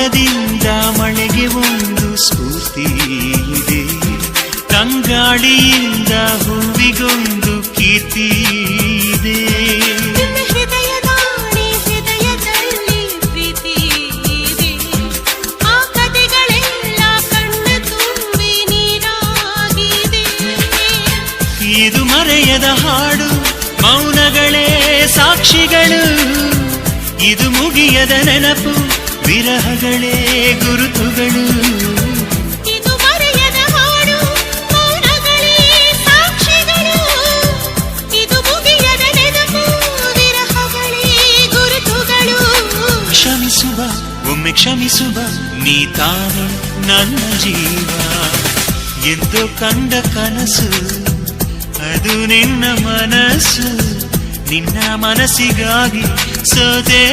ಮೋಡದಿಂದ ಮಳೆಗೆ ಒಂದು ಸ್ಫೂರ್ತಿ ಇದೆ, ತಂಗಾಳಿಯಿಂದ ಹೂವಿಗೊಂದು ಕೀರ್ತಿ ಇದೆ. ಹೃದಯದಲ್ಲಿ ಪ್ರೀತಿ ಇದೆ, ಆ ಕಥೆಗಳೆಲ್ಲ ಕಣ್ಣ ತುಂಬಿ ನೀರಾಗಿದೆ. ಇದು ಮರೆಯದ ಹಾಡು, ಮೌನಗಳೇ ಸಾಕ್ಷಿಗಳು. ಇದು ಮುಗಿಯದ ನೆನಪು, ವಿರಹಗಳೇ ಗುರುತುಗಳು. ಇದು ಮರೆಯದ ಹಾಡು, ಮೌನಗಳೇ ಸಾಕ್ಷಿಗಳು. ಇದು ಮುಗಿಯದ ನೆನಪು, ವಿರಹಗಳೇ ಗುರುತುಗಳು. ಕ್ಷಮಿಸುವ, ಒಮ್ಮೆ ಕ್ಷಮಿಸುವ, ನೀ ತಾನೆ ನನ್ನ ಜೀವ. ಎಂದು ಕಂಡ ಕನಸು ಅದು ನಿನ್ನ ಮನಸ್ಸು, ನಿನ್ನ ಮನಸ್ಸಿಗಾಗಿ ಸೋತೆ.